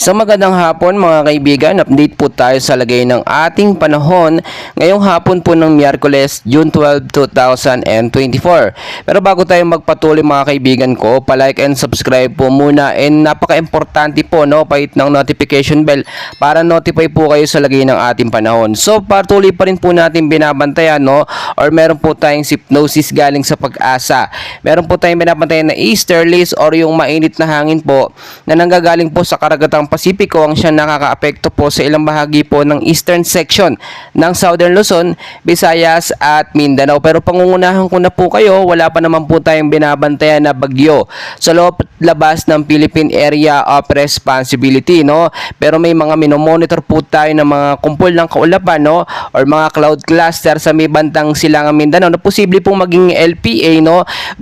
Sa magandang hapon mga kaibigan, update po tayo sa lagay ng ating panahon ngayong hapon po ng Miyerkules, June 12, 2024. Pero bago tayo magpatuloy mga kaibigan ko, palike and subscribe po muna, and napaka-importante po pahit ng notification bell para notify po kayo sa lagay ng ating panahon. So patuloy pa rin po natin binabantayan or meron po tayong hypnosis galing sa Pag-asa. Meron po tayong binabantayan na easterlies or yung mainit na hangin po na nanggagaling po sa karagatang Pasipiko ang siya nakakaapekto po sa ilang bahagi po ng eastern section ng Southern Luzon, Visayas at Mindanao. Pero pangungunahan ko na po kayo, wala pa naman po tayong binabantayan na bagyo sa loob at labas ng Philippine Area of Responsibility, Pero may mga minomonitor po tayo ng mga kumpol ng kaulapan, or mga cloud cluster sa may bantang Silangang Mindanao na posible pong maging LPA,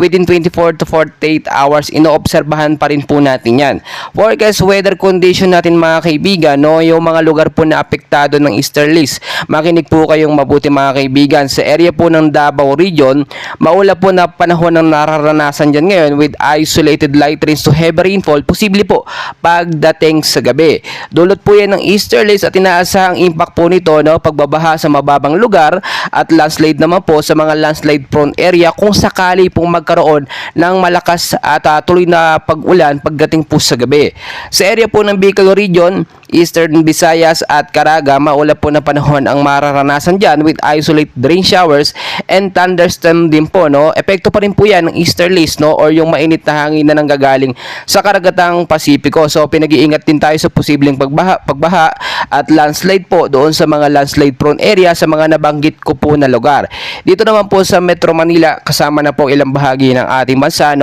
within 24 to 48 hours. Inoobserbahan pa rin po natin yan. Forecast weather condition natin mga kaibigan, yung mga lugar po na apektado ng easterlies. Makinig po kayong mabuti mga kaibigan. Sa area po ng Davao Region, maula po na panahon ng nararanasan dyan ngayon with isolated light rains to heavy rainfall, posible po pagdating sa gabi. Dulot po yan ng easterlies at inaasahang impact po nito, pagbabaha sa mababang lugar at landslide naman po sa mga landslide prone area kung sakali pong magkaroon ng malakas at tuloy na pag-ulan pagdating po sa gabi. Sa area po ng Bicol Region, Eastern Visayas at Caraga, maulap po na panahon ang mararanasan dyan with isolated rain showers and thunderstorm din po, Epekto pa rin po yan ng easterlies, or yung mainit na hangin na nanggagaling sa karagatang Pasipiko. So pinag-iingat din tayo sa posibleng pagbaha at landslide po doon sa mga landslide prone area sa mga nabanggit ko po na lugar. Dito naman po sa Metro Manila, kasama na po ilang bahagi ng ating bansa,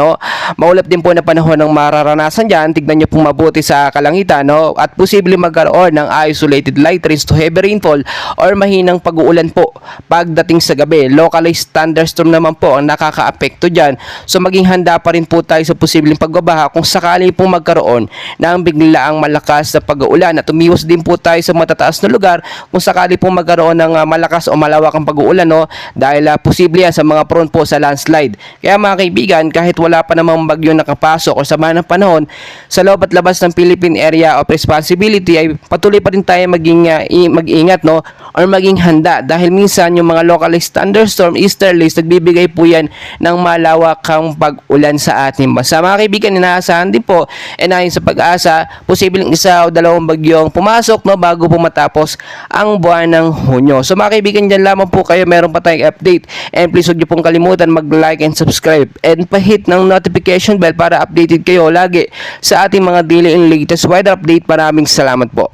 maulap din po na panahon ng mararanasan dyan. Tignan nyo pong mabuti sa kalangitan, at posible magkaroon ng isolated light rains to heavy rainfall or mahinang pag-uulan po pagdating sa gabi. Localized thunderstorm naman po ang nakakaapekto dyan. So maging handa pa rin po tayo sa posibleng pagbabaha kung sakali pong magkaroon ng biglaang malakas na pag-uulan, at umiwas din po tayo sa matataas na lugar kung sakali pong magkaroon ng malakas o malawakang pag-uulan, dahil posible yan sa mga prone po sa landslide. Kaya mga kaibigan, kahit wala pa namang bagyo nakapasok o sama ng panahon sa loob at labas ng Philippine Area of Responsibility, ay patuloy pa rin tayo mag-ingat, or maging handa, dahil minsan yung mga localized thunderstorm, easterlies, nagbibigay po yan ng malawakang pag-ulan sa ating bansa. Mga kaibigan, inaasahan din po, ayon sa Pag-asa, posibleng isa o dalawang bagyong pumasok bago po matapos ang buwan ng Hunyo. So mga kaibigan, dyan lamang po kayo, meron pa tayong update, and please huwag niyo pong kalimutan mag-like and subscribe and pahit ng notification bell para updated kayo lagi sa ating mga daily and latest weather update. Maraming salamat po.